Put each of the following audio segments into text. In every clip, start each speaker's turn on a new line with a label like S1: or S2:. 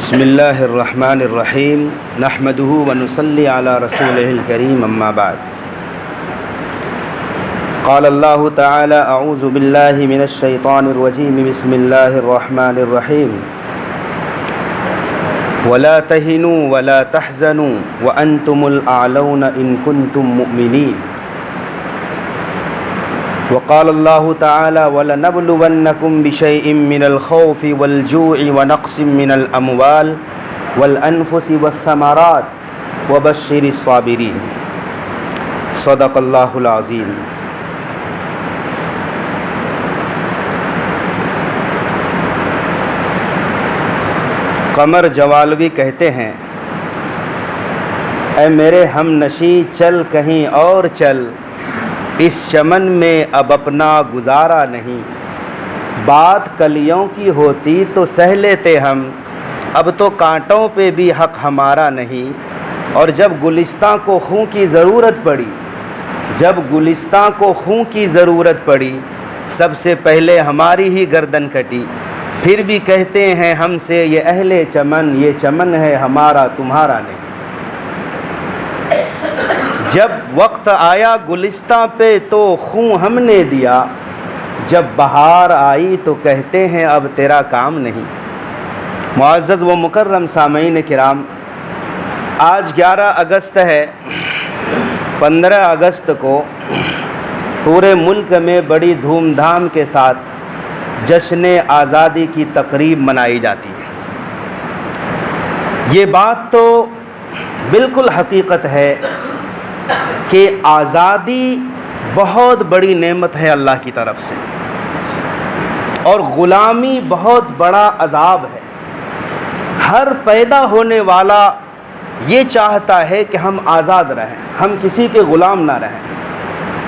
S1: بسم اللہ الرحمن الرحیم نحمدہ ونصلی علی رسولہ الکریم اما بعد قال اللہ تعالی اعوذ باللہ من الشیطان الرجیم بسم اللہ الرحمن الرحیم ولا تہنوا ولا تحزنوا وانتم الاعلون ان کنتم مؤمنین وقال اللہ تعالی وَلَنَبْلُوَنَّكُمْ بِشَيْءٍ مِّنَ الْخَوْفِ وَالْجُوعِ وَنَقْصٍ مِّنَ الْأَمْوَالِ وَالْأَنفُسِ وَالثَّمَرَاتِ وَبَشِّرِ الصَّابِرِينَ صدق اللہ العظیم۔ قمر جوالوی کہتے ہیں، اے میرے ہم نشیں چل کہیں اور چل، اس چمن میں اب اپنا گزارا نہیں، بات کلیوں کی ہوتی تو سہ لیتے ہم، اب تو کانٹوں پہ بھی حق ہمارا نہیں۔ اور جب گلستاں کو خوں کی ضرورت پڑی سب سے پہلے ہماری ہی گردن کٹی، پھر بھی کہتے ہیں ہم سے یہ اہل چمن، یہ چمن ہے ہمارا تمہارا نہیں۔ جب وقت آیا گلستاں پہ تو خوں ہم نے دیا، جب بہار آئی تو کہتے ہیں اب تیرا کام نہیں۔ معزز و مکرم سامعین کرام، آج 11 اگست ہے۔ 15 اگست کو پورے ملک میں بڑی دھوم دھام کے ساتھ جشن آزادی کی تقریب منائی جاتی ہے۔ یہ بات تو بالکل حقیقت ہے کہ آزادی بہت بڑی نعمت ہے اللہ کی طرف سے، اور غلامی بہت بڑا عذاب ہے۔ ہر پیدا ہونے والا یہ چاہتا ہے کہ ہم آزاد رہیں، ہم کسی کے غلام نہ رہیں،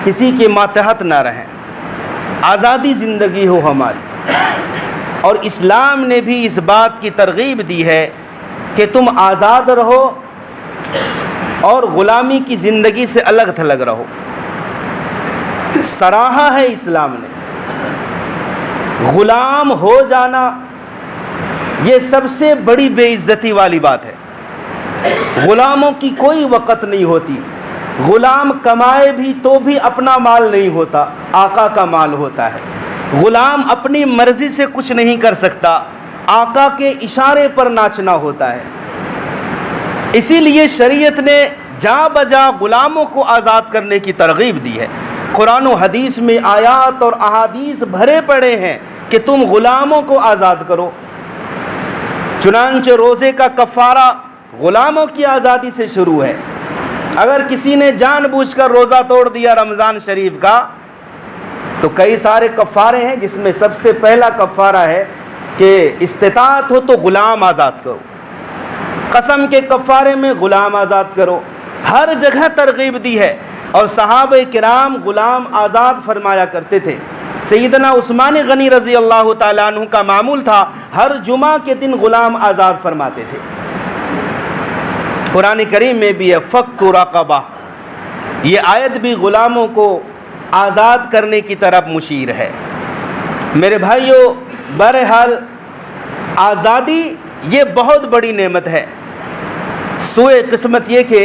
S1: کسی کے ماتحت نہ رہیں، آزادی زندگی ہو ہماری۔ اور اسلام نے بھی اس بات کی ترغیب دی ہے کہ تم آزاد رہو اور غلامی کی زندگی سے الگ تھلگ رہو۔ سراہا ہے اسلام نے، غلام ہو جانا یہ سب سے بڑی بے عزتی والی بات ہے۔ غلاموں کی کوئی وقت نہیں ہوتی، غلام کمائے بھی تو بھی اپنا مال نہیں ہوتا، آقا کا مال ہوتا ہے۔ غلام اپنی مرضی سے کچھ نہیں کر سکتا، آقا کے اشارے پر ناچنا ہوتا ہے۔ اسی لیے شریعت نے جا بجا غلاموں کو آزاد کرنے کی ترغیب دی ہے۔ قرآن و حدیث میں آیات اور احادیث بھرے پڑے ہیں کہ تم غلاموں کو آزاد کرو۔ چنانچہ روزے کا کفارہ غلاموں کی آزادی سے شروع ہے۔ اگر کسی نے جان بوجھ کر روزہ توڑ دیا رمضان شریف کا تو کئی سارے کفارے ہیں، جس میں سب سے پہلا کفارہ ہے کہ استطاعت ہو تو غلام آزاد کرو۔ قسم کے کفارے میں غلام آزاد کرو۔ ہر جگہ ترغیب دی ہے، اور صحابہ کرام غلام آزاد فرمایا کرتے تھے۔ سیدنا عثمان غنی رضی اللہ تعالیٰ عنہ کا معمول تھا، ہر جمعہ کے دن غلام آزاد فرماتے تھے۔ قرآن کریم میں بھی ہے فک رقبہ، یہ آیت بھی غلاموں کو آزاد کرنے کی طرف مشیر ہے۔ میرے بھائیو، بہرحال آزادی یہ بہت بڑی نعمت ہے۔ سوئے قسمت یہ کہ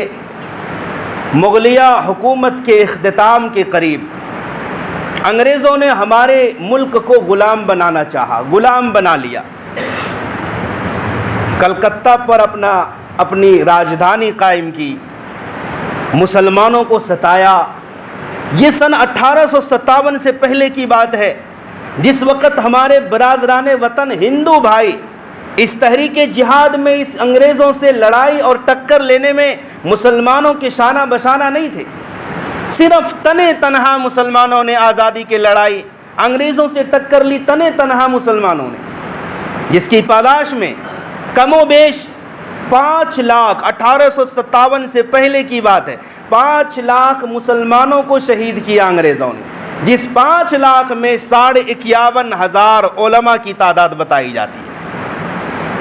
S1: مغلیہ حکومت کے اختتام کے قریب انگریزوں نے ہمارے ملک کو غلام بنانا چاہا، غلام بنا لیا۔ کلکتہ پر اپنی راجدھانی قائم کی، مسلمانوں کو ستایا۔ یہ سن 1857 سے پہلے کی بات ہے، جس وقت ہمارے برادران وطن ہندو بھائی اس تحریک جہاد میں اس انگریزوں سے لڑائی اور ٹکر لینے میں مسلمانوں کے شانہ بشانہ نہیں تھے۔ صرف تنے تنہا مسلمانوں نے آزادی کی لڑائی انگریزوں سے ٹکر لی، تنے تنہا مسلمانوں نے، جس کی پاداش میں کم و بیش 5 لاکھ 1857 سے پہلے کی بات ہے، 5 لاکھ مسلمانوں کو شہید کیا انگریزوں نے، جس 5 لاکھ میں 51,500 علماء کی تعداد بتائی جاتی ہے۔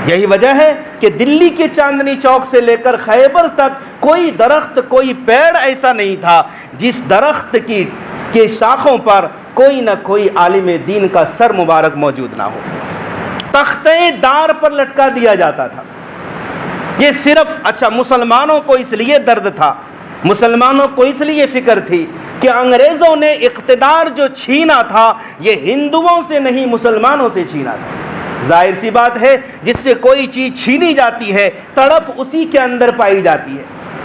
S1: یہی وجہ ہے کہ دلی کے چاندنی چوک سے لے کر خیبر تک کوئی درخت، کوئی پیڑ ایسا نہیں تھا جس درخت کے شاخوں پر کوئی نہ کوئی عالم دین کا سر مبارک موجود نہ ہو۔ تختے دار پر لٹکا دیا جاتا تھا، یہ صرف اچھا مسلمانوں کو اس لیے درد تھا، مسلمانوں کو اس لیے فکر تھی کہ انگریزوں نے اقتدار جو چھینا تھا یہ ہندوؤں سے نہیں مسلمانوں سے چھینا تھا۔ ظاہر سی بات ہے جس سے کوئی چیز چھینی جاتی ہے تڑپ اسی کے اندر پائی جاتی ہے،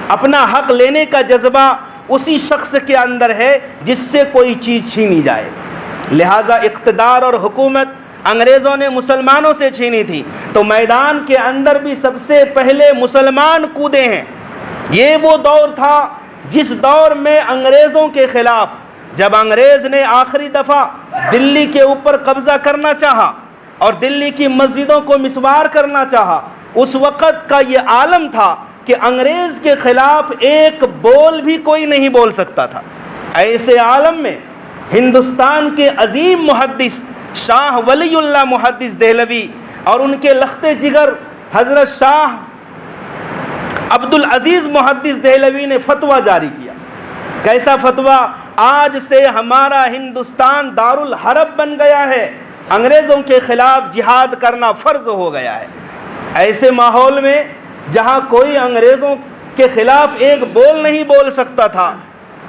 S1: اپنا حق لینے کا جذبہ اسی شخص کے اندر ہے جس سے کوئی چیز چھینی جائے۔ لہٰذا اقتدار اور حکومت انگریزوں نے مسلمانوں سے چھینی تھی، تو میدان کے اندر بھی سب سے پہلے مسلمان کودے ہیں۔ یہ وہ دور تھا جس دور میں انگریزوں کے خلاف جب انگریز نے آخری دفعہ دلی کے اوپر قبضہ کرنا چاہا اور دلی کی مسجدوں کو مسمار کرنا چاہا، اس وقت کا یہ عالم تھا کہ انگریز کے خلاف ایک بول بھی کوئی نہیں بول سکتا تھا۔ ایسے عالم میں ہندوستان کے عظیم محدث شاہ ولی اللہ محدث دہلوی اور ان کے لخت جگر حضرت شاہ عبدالعزیز محدث دہلوی نے فتویٰ جاری کیا۔ کیسا فتویٰ؟ آج سے ہمارا ہندوستان دارالحرب بن گیا ہے، انگریزوں کے خلاف جہاد کرنا فرض ہو گیا ہے۔ ایسے ماحول میں جہاں کوئی انگریزوں کے خلاف ایک بول نہیں بول سکتا تھا،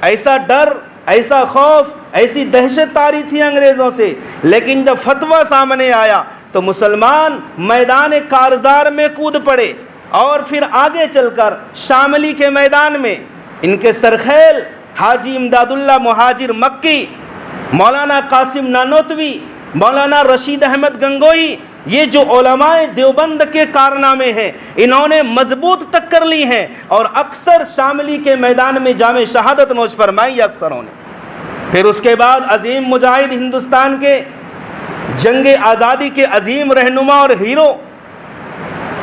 S1: ایسا ڈر، ایسا خوف، ایسی دہشت طاری تھی انگریزوں سے، لیکن جب فتویٰ سامنے آیا تو مسلمان میدان کارزار میں کود پڑے اور پھر آگے چل کر شاملی کے میدان میں ان کے سرخیل حاجی امداد اللہ مہاجر مکی، مولانا قاسم نانوتوی، مولانا رشید احمد گنگوئی، یہ جو علماء دیوبند کے کارنامے ہیں انہوں نے مضبوط ٹکر لی ہیں اور اکثر شاملی کے میدان میں جام شہادت نوش فرمائی اکثروں نے۔ پھر اس کے بعد عظیم مجاہد ہندوستان کے جنگ آزادی کے عظیم رہنما اور ہیرو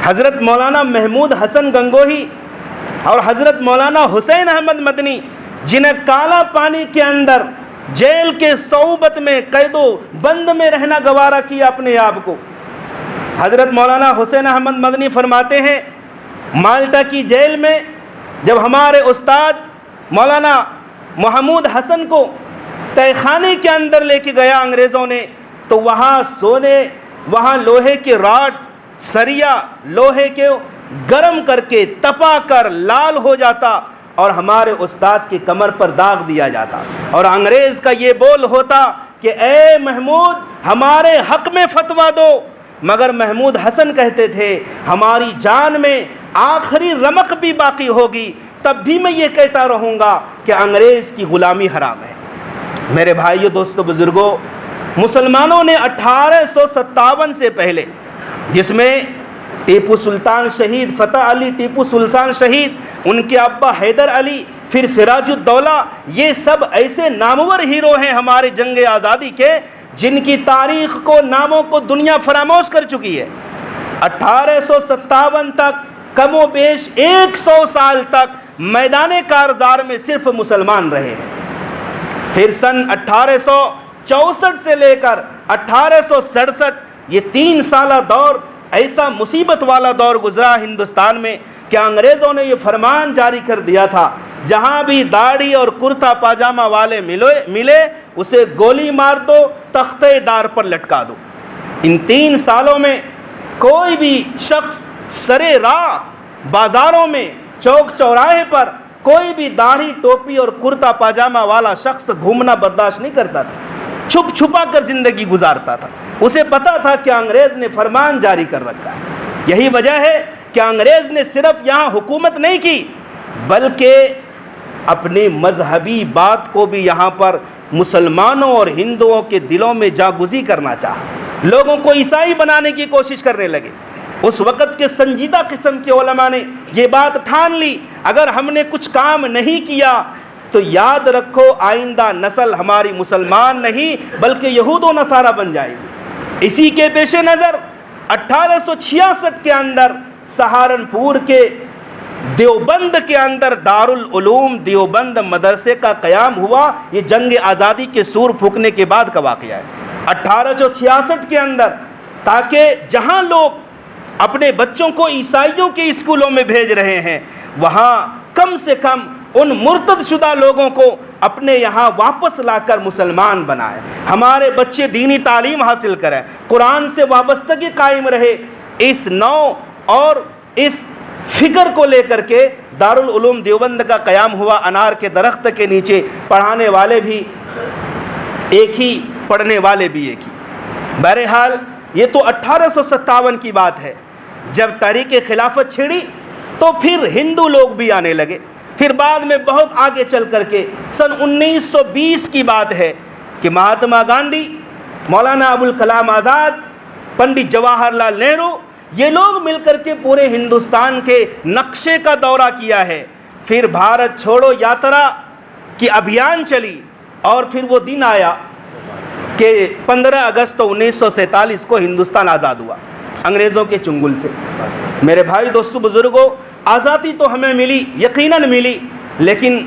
S1: حضرت مولانا محمود حسن گنگوہی اور حضرت مولانا حسین احمد مدنی، جنہیں کالا پانی کے اندر جیل کے صعوبت میں قید و بند میں رہنا گوارا کیا اپنے آپ کو۔ حضرت مولانا حسین احمد مدنی فرماتے ہیں مالٹا کی جیل میں جب ہمارے استاد مولانا محمود حسن کو تہہ خانے کے اندر لے کے گیا انگریزوں نے، تو وہاں سونے، وہاں لوہے کے راڈ، سریا لوہے کے گرم کر کے تپا کر لال ہو جاتا اور ہمارے استاد کی کمر پر داغ دیا جاتا، اور انگریز کا یہ بول ہوتا کہ اے محمود ہمارے حق میں فتویٰ دو، مگر محمود حسن کہتے تھے ہماری جان میں آخری رمق بھی باقی ہوگی تب بھی میں یہ کہتا رہوں گا کہ انگریز کی غلامی حرام ہے۔ میرے بھائیو، دوستو، بزرگوں، مسلمانوں نے 1857 سے پہلے، جس میں ٹیپو سلطان شہید فتح علی ٹیپو سلطان شہید، ان کے ابا حیدر علی، پھر سراج الدولہ، یہ سب ایسے نامور ہیرو ہیں ہمارے جنگ آزادی کے جن کی تاریخ کو، ناموں کو دنیا فراموش کر چکی ہے۔ 1857 تک کم و بیش 100 سال تک میدان کارزار میں صرف مسلمان رہے ہیں۔ پھر سن 1864 سے لے کر 1867 یہ 3 سالہ دور ایسا مصیبت والا دور گزرا ہندوستان میں کہ انگریزوں نے یہ فرمان جاری کر دیا تھا جہاں بھی داڑھی اور کرتا پاجامہ والے ملے اسے گولی مار دو، تختے دار پر لٹکا دو۔ ان 3 سالوں میں کوئی بھی شخص سرے راہ، بازاروں میں، چوک چوراہے پر کوئی بھی داڑھی، ٹوپی اور کرتا پاجامہ والا شخص گھومنا برداشت نہیں کرتا تھا، چھپ چھپا کر زندگی گزارتا تھا۔ اسے پتا تھا کہ انگریز نے فرمان جاری کر رکھا ہے۔ یہی وجہ ہے کہ انگریز نے صرف یہاں حکومت نہیں کی بلکہ اپنی مذہبی بات کو بھی یہاں پر مسلمانوں اور ہندوؤں کے دلوں میں جاگزی کرنا چاہا، لوگوں کو عیسائی بنانے کی کوشش کرنے لگے۔ اس وقت کے سنجیدہ قسم کے علماء نے یہ بات ٹھان لی اگر ہم نے کچھ کام نہیں کیا تو یاد رکھو آئندہ نسل ہماری مسلمان نہیں بلکہ یہود و نصارہ بن جائے گی۔ اسی کے پیش نظر 1866 کے اندر سہارنپور کے دیوبند کے اندر دارالعلوم دیوبند مدرسے کا قیام ہوا۔ یہ جنگ آزادی کے سور پھونکنے کے بعد کا واقعہ ہے 1866 کے اندر، تاکہ جہاں لوگ اپنے بچوں کو عیسائیوں کے اسکولوں میں بھیج رہے ہیں وہاں کم سے کم ان مرتد شدہ لوگوں کو اپنے یہاں واپس لا کر مسلمان بنائے، ہمارے بچے دینی تعلیم حاصل کریں، قرآن سے وابستگی قائم رہے۔ اس نو اور اس فکر کو لے کر کے دارالعلوم دیوبند کا قیام ہوا، انار کے درخت کے نیچے، پڑھانے والے بھی ایک ہی، پڑھنے والے بھی ایک ہی۔ بہرحال یہ تو 1857 کی بات ہے، جب تحریک خلافت چھڑی تو پھر ہندو لوگ بھی آنے لگے۔ پھر بعد میں بہت آگے چل کر کے سن 1920 کی بات ہے کہ مہاتما گاندھی، مولانا ابوالکلام آزاد، پنڈت جواہر لال نہرو، یہ لوگ مل کر کے پورے ہندوستان کے نقشے کا دورہ کیا ہے۔ پھر بھارت چھوڑو یاترا کی ابھیان چلی، اور پھر وہ دن آیا کہ 15 اگست 1947 کو ہندوستان آزاد ہوا انگریزوں کے چنگل سے۔ میرے بھائی دوستو بزرگوں، آزادی تو ہمیں ملی، یقیناً ملی، لیکن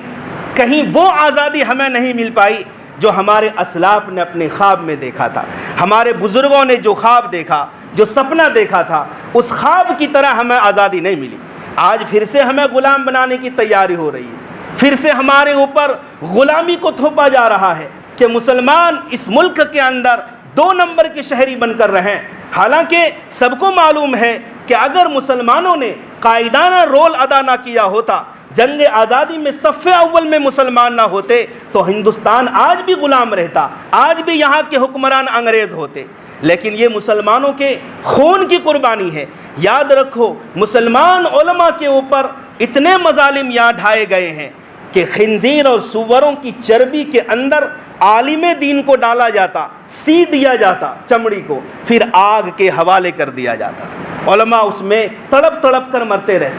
S1: کہیں وہ آزادی ہمیں نہیں مل پائی جو ہمارے اسلاف نے اپنے خواب میں دیکھا تھا۔ ہمارے بزرگوں نے جو خواب دیکھا، جو سپنا دیکھا تھا، اس خواب کی طرح ہمیں آزادی نہیں ملی۔ آج پھر سے ہمیں غلام بنانے کی تیاری ہو رہی ہے، پھر سے ہمارے اوپر غلامی کو تھوپا جا رہا ہے کہ مسلمان اس ملک کے اندر 2 نمبر کے شہری بن کر رہیں۔ حالانکہ سب کو معلوم ہے کہ اگر مسلمانوں نے قائدانہ رول ادا نہ کیا ہوتا، جنگ آزادی میں صف اول میں مسلمان نہ ہوتے، تو ہندوستان آج بھی غلام رہتا، آج بھی یہاں کے حکمران انگریز ہوتے۔ لیکن یہ مسلمانوں کے خون کی قربانی ہے۔ یاد رکھو، مسلمان علماء کے اوپر اتنے مظالم یہاں ڈھائے گئے ہیں کہ خنزیر اور سوروں کی چربی کے اندر عالم دین کو ڈالا جاتا، سی دیا جاتا چمڑی کو، پھر آگ کے حوالے کر دیا جاتا تھا۔ علماء اس میں تڑپ تڑپ کر مرتے رہے۔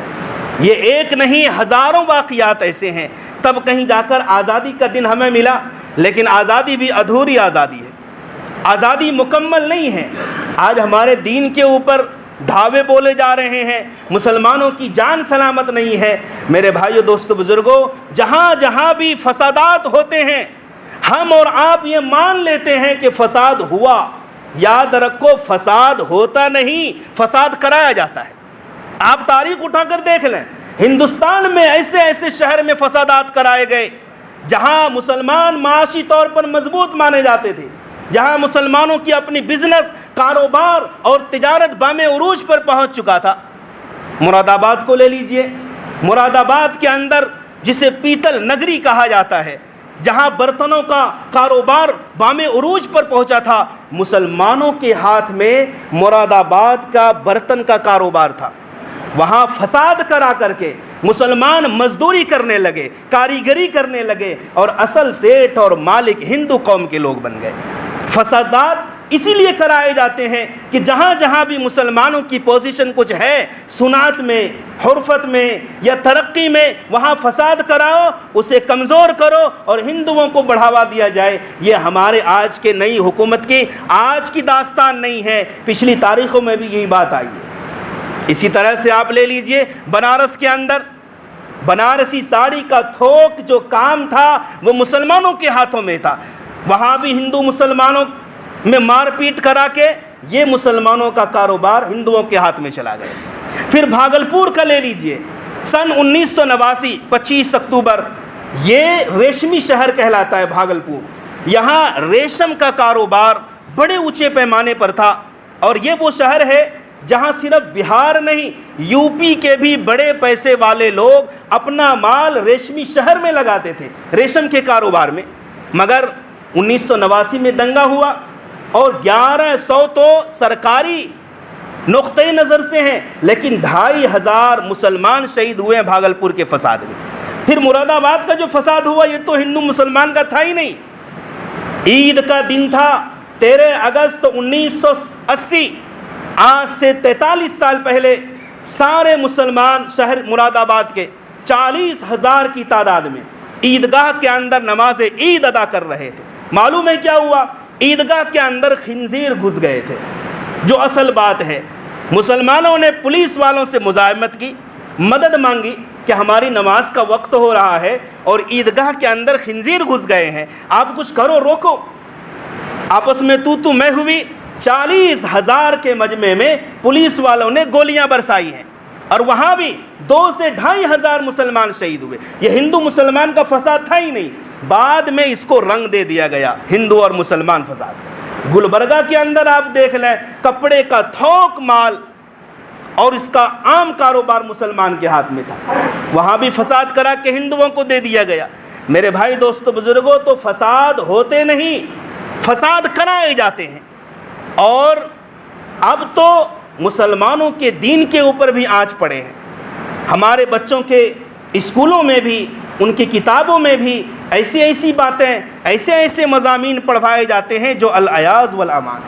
S1: یہ ایک نہیں، ہزاروں واقعات ایسے ہیں۔ تب کہیں جا کر آزادی کا دن ہمیں ملا، لیکن آزادی بھی ادھوری آزادی ہے، آزادی مکمل نہیں ہے۔ آج ہمارے دین کے اوپر دھاوے بولے جا رہے ہیں، مسلمانوں کی جان سلامت نہیں ہے۔ میرے بھائیو دوستو بزرگوں، جہاں جہاں بھی فسادات ہوتے ہیں، ہم اور آپ یہ مان لیتے ہیں کہ فساد ہوا۔ یاد رکھو، فساد ہوتا نہیں، فساد کرایا جاتا ہے۔ آپ تاریخ اٹھا کر دیکھ لیں، ہندوستان میں ایسے ایسے شہر میں فسادات کرائے گئے جہاں مسلمان معاشی طور پر مضبوط مانے جاتے تھے، جہاں مسلمانوں کی اپنی بزنس، کاروبار اور تجارت بام عروج پر پہنچ چکا تھا۔ مراد آباد کو لے لیجئے، مراد آباد کے اندر جسے پیتل نگری کہا جاتا ہے، جہاں برتنوں کا کاروبار بام عروج پر پہنچا تھا، مسلمانوں کے ہاتھ میں مراد آباد کا برتن کا کاروبار تھا۔ وہاں فساد کرا کر کے مسلمان مزدوری کرنے لگے، کاریگری کرنے لگے، اور اصل سیٹ اور مالک ہندو قوم کے لوگ بن گئے۔ فسادات اسی لیے کرائے جاتے ہیں کہ جہاں جہاں بھی مسلمانوں کی پوزیشن کچھ ہے، صنعت میں، حرفت میں یا ترقی میں، وہاں فساد کراؤ، اسے کمزور کرو اور ہندوؤں کو بڑھاوا دیا جائے۔ یہ ہمارے آج کے نئی حکومت کی آج کی داستان نہیں ہے، پچھلی تاریخوں میں بھی یہی بات آئی ہے۔ اسی طرح سے آپ لے لیجئے بنارس کے اندر، بنارسی ساڑی کا تھوک جو کام تھا وہ مسلمانوں کے ہاتھوں میں تھا۔ وہاں بھی ہندو مسلمانوں میں مار پیٹ کرا کے یہ مسلمانوں کا کاروبار ہندوؤں کے ہاتھ میں چلا گیا۔ پھر بھاگلپور کا لے لیجئے، سن 1989 25 اکتوبر، یہ ریشمی شہر کہلاتا ہے بھاگلپور۔ یہاں ریشم کا کاروبار بڑے اونچے پیمانے پر تھا، اور یہ وہ شہر ہے جہاں صرف بہار نہیں، یو پی کے بھی بڑے پیسے والے لوگ اپنا مال ریشمی شہر میں لگاتے تھے، ریشم کے کاروبار میں۔ مگر 1989 میں دنگا ہوا، اور 1100 تو سرکاری نقطۂ نظر سے ہیں، لیکن 2500 مسلمان شہید ہوئے ہیں بھاگلپور کے فساد میں۔ پھر مراد آباد کا جو فساد ہوا، یہ تو ہندو مسلمان کا تھا ہی نہیں۔ عید کا دن تھا 13 اگست 1980، آج سے 43 سال پہلے سارے مسلمان شہر مراد آباد کے 40,000 کی تعداد میں عیدگاہ کے اندر نماز عید ادا کر رہے تھے۔ معلوم ہے کیا ہوا؟ عیدگاہ کے اندر خنزیر گھس گئے تھے۔ جو اصل بات ہے، مسلمانوں نے پولیس والوں سے مزاحمت کی، مدد مانگی کہ ہماری نماز کا وقت ہو رہا ہے اور عیدگاہ کے اندر خنزیر گھس گئے ہیں، آپ کچھ کرو، روکو۔ آپس میں تو میں ہوئی، 40,000 کے مجمع میں پولیس والوں نے گولیاں برسائی ہیں، اور وہاں بھی 2 سے 2,500 مسلمان شہید ہوئے۔ یہ ہندو مسلمان کا فساد تھا ہی نہیں، بعد میں اس کو رنگ دے دیا گیا ہندو اور مسلمان فساد۔ گلبرگہ کے اندر آپ دیکھ لیں، کپڑے کا تھوک مال اور اس کا عام کاروبار مسلمان کے ہاتھ میں تھا، وہاں بھی فساد کرا کے ہندوؤں کو دے دیا گیا۔ میرے بھائی دوستو بزرگوں، تو فساد ہوتے نہیں، فساد کرائے جاتے ہیں۔ اور اب تو مسلمانوں کے دین کے اوپر بھی آنچ پڑے ہیں، ہمارے بچوں کے اسکولوں میں بھی، ان کی کتابوں میں بھی ایسی باتیں، ایسے مضامین پڑھوائے جاتے ہیں جو الایاز والامان۔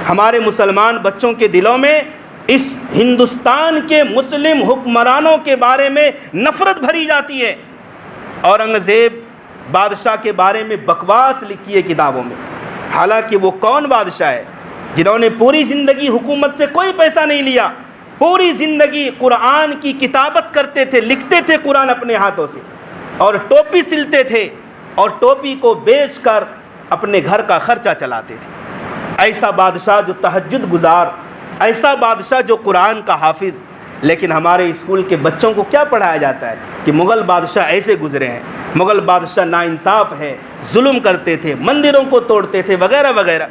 S1: ہمارے مسلمان بچوں کے دلوں میں اس ہندوستان کے مسلم حکمرانوں کے بارے میں نفرت بھری جاتی ہے، اورنگزیب بادشاہ کے بارے میں بکواس لکھی ہے کتابوں میں، حالانکہ وہ کون بادشاہ ہے جنہوں نے پوری زندگی حکومت سے کوئی پیسہ نہیں لیا، پوری زندگی قرآن کی کتابت کرتے تھے، لکھتے تھے قرآن اپنے ہاتھوں سے، اور ٹوپی سلتے تھے اور ٹوپی کو بیچ کر اپنے گھر کا خرچہ چلاتے تھے۔ ایسا بادشاہ جو تہجد گزار، ایسا بادشاہ جو قرآن کا حافظ۔ لیکن ہمارے اسکول کے بچوں کو کیا پڑھایا جاتا ہے کہ مغل بادشاہ ایسے گزرے ہیں، مغل بادشاہ ناانصاف ہے، ظلم کرتے تھے، مندروں کو توڑتے تھے، وغیرہ وغیرہ۔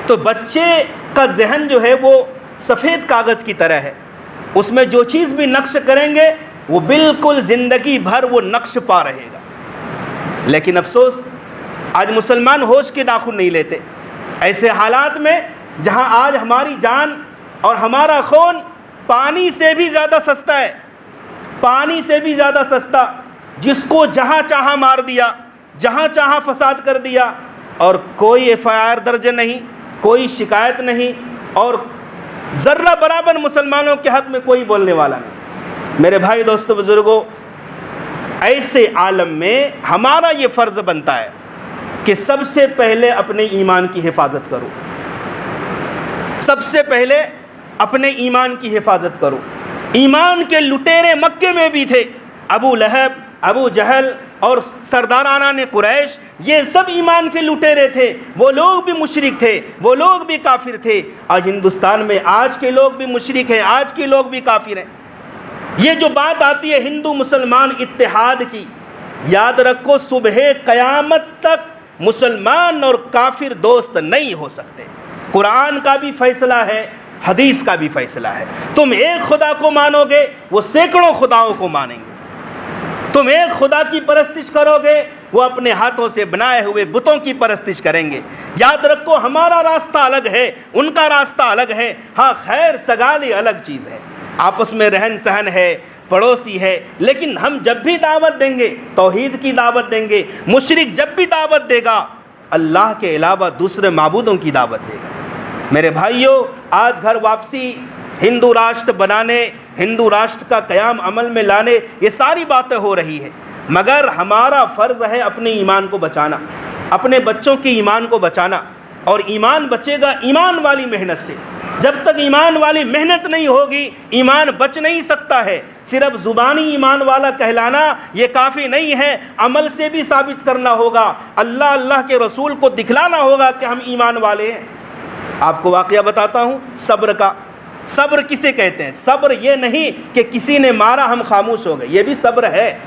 S1: تو بچے کا ذہن جو ہے وہ سفید کاغذ کی طرح ہے، اس میں جو چیز بھی نقش کریں گے وہ بالکل زندگی بھر وہ نقش پا رہے گا۔ لیکن افسوس آج مسلمان ہوش کے ناخن نہیں لیتے۔ ایسے حالات میں جہاں آج ہماری جان اور ہمارا خون پانی سے بھی زیادہ سستا ہے، پانی سے بھی زیادہ سستا، جس کو جہاں چاہا مار دیا، جہاں چاہا فساد کر دیا، اور کوئی ایف آئی آر درج نہیں، کوئی شکایت نہیں، اور ذرہ برابر مسلمانوں کے حق میں کوئی بولنے والا نہیں۔ میرے بھائی دوستو بزرگوں، ایسے عالم میں ہمارا یہ فرض بنتا ہے کہ سب سے پہلے اپنے ایمان کی حفاظت کرو، سب سے پہلے اپنے ایمان کی حفاظت کرو۔ ایمان کے لٹیرے مکے میں بھی تھے، ابو لہب، ابو جہل اور سردارانہ نے قریش، یہ سب ایمان کے لٹیرے تھے، وہ لوگ بھی مشرک تھے، وہ لوگ بھی کافر تھے۔ آج ہندوستان میں آج کے لوگ بھی مشرک ہیں، آج کے لوگ بھی کافر ہیں۔ یہ جو بات آتی ہے ہندو مسلمان اتحاد کی، یاد رکھو صبح قیامت تک مسلمان اور کافر دوست نہیں ہو سکتے۔ قرآن کا بھی فیصلہ ہے، حدیث کا بھی فیصلہ ہے۔ تم ایک خدا کو مانو گے، وہ سینکڑوں خداؤں کو مانیں گے۔ تم ایک خدا کی پرستش کرو گے، وہ اپنے ہاتھوں سے بنائے ہوئے بتوں کی پرستش کریں گے۔ یاد رکھو ہمارا راستہ الگ ہے، ان کا راستہ الگ ہے۔ ہاں خیر سگالی الگ چیز ہے، آپس میں رہن سہن ہے، پڑوسی ہے، لیکن ہم جب بھی دعوت دیں گے توحید کی دعوت دیں گے۔ مشرک جب بھی دعوت دے گا اللہ کے علاوہ دوسرے معبودوں کی دعوت دے گا۔ میرے بھائیوں، آج گھر واپسی، ہندو راشٹر بنانے، ہندو راشٹر کا قیام عمل میں لانے، یہ ساری باتیں ہو رہی ہیں، مگر ہمارا فرض ہے اپنے ایمان کو بچانا، اپنے بچوں کے ایمان کو بچانا۔ اور ایمان بچے گا ایمان والی محنت سے۔ جب تک ایمان والی محنت نہیں ہوگی ایمان بچ نہیں سکتا ہے۔ صرف زبانی ایمان والا کہلانا یہ کافی نہیں ہے، عمل سے بھی ثابت کرنا ہوگا، اللہ کے رسول کو دکھلانا ہوگا کہ ہم ایمان والے ہیں۔ آپ کو واقعہ بتاتا ہوں صبر کا۔ صبر کسے کہتے ہیں؟ صبر یہ نہیں کہ کسی نے مارا ہم خاموش ہو گئے، یہ بھی صبر ہے،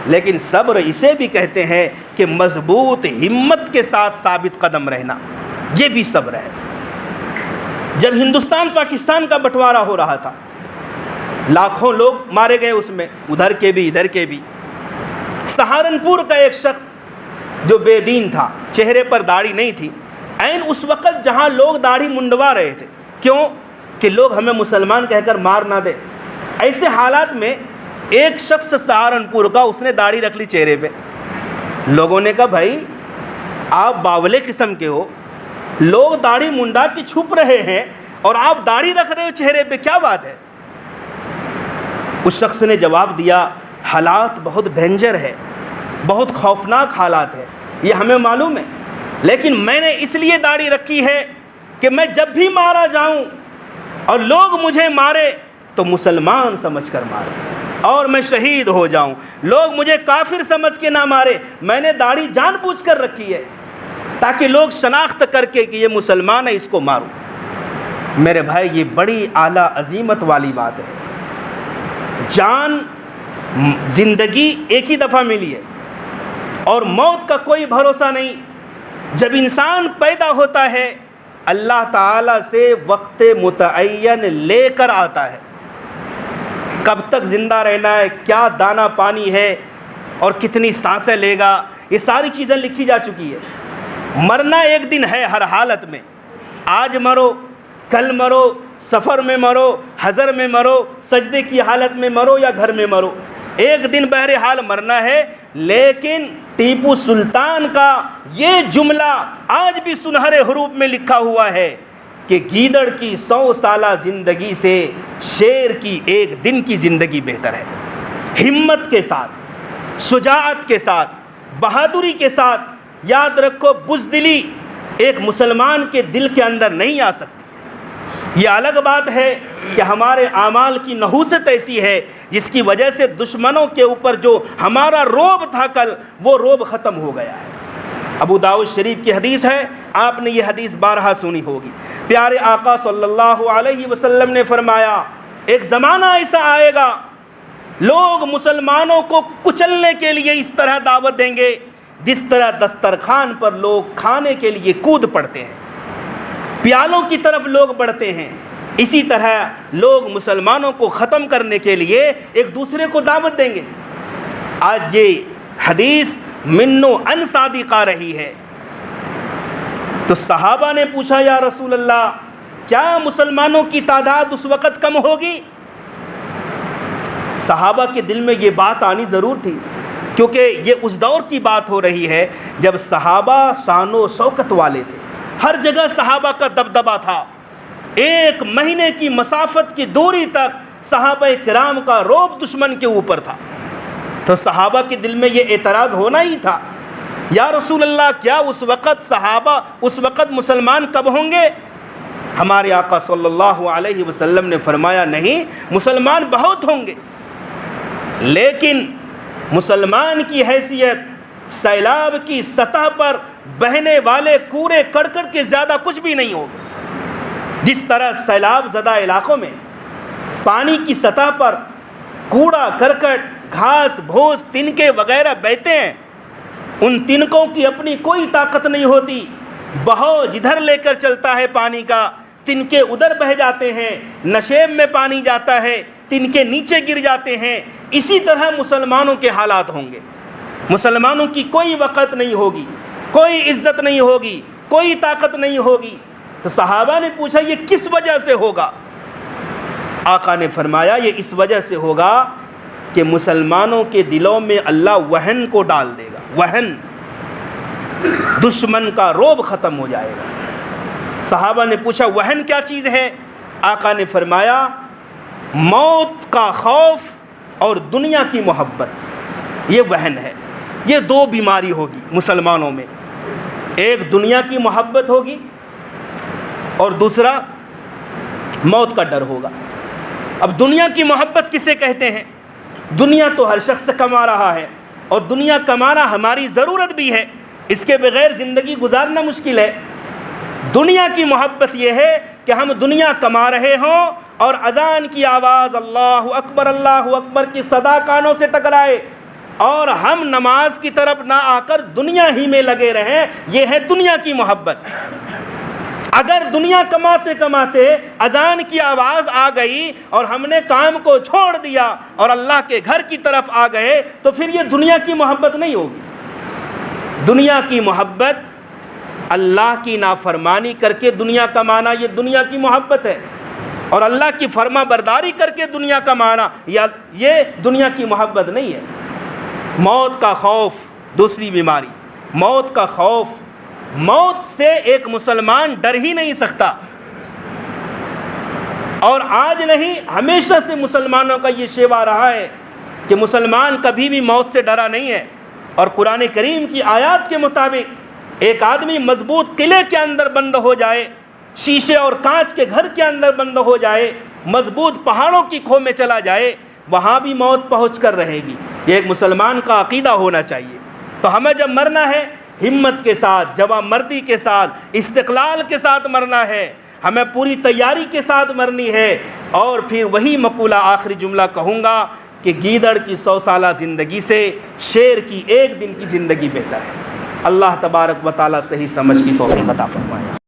S1: لیکن صبر اسے بھی کہتے ہیں کہ مضبوط ہمت کے ساتھ ثابت قدم رہنا، یہ بھی صبر ہے۔ جب ہندوستان پاکستان کا بٹوارہ ہو رہا تھا، لاکھوں لوگ مارے گئے اس میں، ادھر کے بھی ادھر کے بھی۔ سہارنپور کا ایک شخص جو بے دین تھا، چہرے پر داڑھی نہیں تھی، عین اس وقت جہاں لوگ داڑھی منڈوا رہے تھے، کیوں کہ لوگ ہمیں مسلمان کہہ کر مار نہ دے۔ ایسے حالات میں ایک شخص سہارنپور کا، اس نے داڑھی رکھ لی چہرے پہ۔ لوگوں نے کہا بھائی آپ باولے قسم کے ہو، لوگ داڑھی منڈا کے چھپ رہے ہیں اور آپ داڑھی رکھ رہے ہو چہرے پہ، کیا بات ہے؟ اس شخص نے جواب دیا حالات بہت ڈینجر ہے، بہت خوفناک حالات ہے، یہ ہمیں معلوم ہے، لیکن میں نے اس لیے داڑھی رکھی ہے کہ میں جب بھی مارا جاؤں اور لوگ مجھے مارے تو مسلمان سمجھ کر مارے اور میں شہید ہو جاؤں، لوگ مجھے کافر سمجھ کے نہ مارے۔ میں نے داڑھی جان بوجھ کر رکھی ہے تاکہ لوگ شناخت کر کے کہ یہ مسلمان ہے، اس کو ماروں۔ میرے بھائی یہ بڑی اعلیٰ عظیمت والی بات ہے۔ جان، زندگی ایک ہی دفعہ ملی ہے اور موت کا کوئی بھروسہ نہیں۔ جب انسان پیدا ہوتا ہے اللہ تعالیٰ سے وقت متعین لے کر آتا ہے. کب تک زندہ رہنا ہے، کیا دانہ پانی ہے اور کتنی سانسیں لے گا، یہ ساری چیزیں لکھی جا چکی ہے. مرنا ایک دن ہے ہر حالت میں، آج مرو، کل مرو، سفر میں مرو، حضر میں مرو، سجدے کی حالت میں مرو یا گھر میں مرو، ایک دن بہرحال مرنا ہے. لیکن ٹیپو سلطان کا یہ جملہ آج بھی سنہرے حروف میں لکھا ہوا ہے کہ گیدڑ کی 100 سالہ زندگی سے شیر کی ایک دن کی زندگی بہتر ہے. ہمت کے ساتھ، شجاعت کے ساتھ، بہادری کے ساتھ. یاد رکھو، بزدلی ایک مسلمان کے دل کے اندر نہیں آ سکتی. یہ الگ بات ہے کہ ہمارے اعمال کی نحوست ایسی ہے جس کی وجہ سے دشمنوں کے اوپر جو ہمارا روب تھا کل، وہ روب ختم ہو گیا ہے. ابو داؤد شریف کی حدیث ہے، آپ نے یہ حدیث بارہا سنی ہوگی. پیارے آقا صلی اللہ علیہ وسلم نے فرمایا ایک زمانہ ایسا آئے گا لوگ مسلمانوں کو کچلنے کے لیے اس طرح دعوت دیں گے جس طرح دسترخوان پر لوگ کھانے کے لیے کود پڑتے ہیں، پیالوں کی طرف لوگ بڑھتے ہیں. اسی طرح لوگ مسلمانوں کو ختم کرنے کے لیے ایک دوسرے کو دعوت دیں گے. آج یہ حدیث منو ان صادقہ رہی ہے. تو صحابہ نے پوچھا یا رسول اللہ، کیا مسلمانوں کی تعداد اس وقت کم ہوگی؟ صحابہ کے دل میں یہ بات آنی ضرور تھی، کیونکہ یہ اس دور کی بات ہو رہی ہے جب صحابہ شان و شوکت والے تھے. ہر جگہ صحابہ کا دبدبہ تھا. 1 مہینے کی مسافت کی دوری تک صحابہ کرام کا رعب دشمن کے اوپر تھا. تو صحابہ کے دل میں یہ اعتراض ہونا ہی تھا، یا رسول اللہ کیا اس وقت صحابہ، اس وقت مسلمان کب ہوں گے؟ ہمارے آقا صلی اللہ علیہ وسلم نے فرمایا نہیں، مسلمان بہت ہوں گے، لیکن مسلمان کی حیثیت سیلاب کی سطح پر بہنے والے کوڑے کڑکڑ کے زیادہ کچھ بھی نہیں ہوگا. جس طرح سیلاب زدہ علاقوں میں پانی کی سطح پر کوڑا کرکٹ، گھاس بھوس، تنکے وغیرہ بہتے ہیں، ان تنکوں کی اپنی کوئی طاقت نہیں ہوتی. بہاؤ جدھر لے کر چلتا ہے پانی کا، تنکے ادھر بہہ جاتے ہیں. نشیب میں پانی جاتا ہے، تنکے نیچے گر جاتے ہیں. اسی طرح مسلمانوں کے حالات ہوں گے. مسلمانوں کی کوئی وقت نہیں ہوگی، کوئی عزت نہیں ہوگی، کوئی طاقت نہیں ہوگی. تو صحابہ نے پوچھا یہ کس وجہ سے ہوگا؟ آقا نے فرمایا یہ اس وجہ سے ہوگا کہ مسلمانوں کے دلوں میں اللہ وہن کو ڈال دے گا. وہن، دشمن کا رعب ختم ہو جائے گا. صحابہ نے پوچھا وہن کیا چیز ہے؟ آقا نے فرمایا موت کا خوف اور دنیا کی محبت، یہ وہن ہے. یہ 2 بیماری ہوگی مسلمانوں میں، ایک دنیا کی محبت ہوگی اور دوسرا موت کا ڈر ہوگا. اب دنیا کی محبت کسے کہتے ہیں؟ دنیا تو ہر شخص کما رہا ہے، اور دنیا کمانا ہماری ضرورت بھی ہے، اس کے بغیر زندگی گزارنا مشکل ہے. دنیا کی محبت یہ ہے کہ ہم دنیا کما رہے ہوں اور اذان کی آواز اللہ اکبر کی صدا کانوں سے ٹکرائے اور ہم نماز کی طرف نہ آ کر دنیا ہی میں لگے رہیں. یہ ہے دنیا کی محبت. اگر دنیا کماتے کماتے اذان کی آواز آ گئی اور ہم نے کام کو چھوڑ دیا اور اللہ کے گھر کی طرف آ گئے تو پھر یہ دنیا کی محبت نہیں ہوگی. دنیا کی محبت اللہ کی نافرمانی کر کے دنیا کمانا، یہ دنیا کی محبت ہے. اور اللہ کی فرما برداری کر کے دنیا کمانا، یہ دنیا کی محبت نہیں ہے. موت کا خوف، دوسری بیماری موت کا خوف. موت سے ایک مسلمان ڈر ہی نہیں سکتا، اور آج نہیں ہمیشہ سے مسلمانوں کا یہ شیوا رہا ہے کہ مسلمان کبھی بھی موت سے ڈرا نہیں ہے. اور قرآن کریم کی آیات کے مطابق ایک آدمی مضبوط قلعے کے اندر بند ہو جائے، شیشے اور کانچ کے گھر کے اندر بند ہو جائے، مضبوط پہاڑوں کی کھو میں چلا جائے، وہاں بھی موت پہنچ کر رہے گی. یہ ایک مسلمان کا عقیدہ ہونا چاہیے. تو ہمیں جب مرنا ہے ہمت کے ساتھ، جواں مردی کے ساتھ، استقلال کے ساتھ مرنا ہے. ہمیں پوری تیاری کے ساتھ مرنی ہے. اور پھر وہی مقولہ آخری جملہ کہوں گا کہ گیدڑ کی 100 سالہ زندگی سے شیر کی ایک دن کی زندگی بہتر ہے. اللہ تبارک و تعالیٰ صحیح سمجھ کی توفیق عطا فرمائے.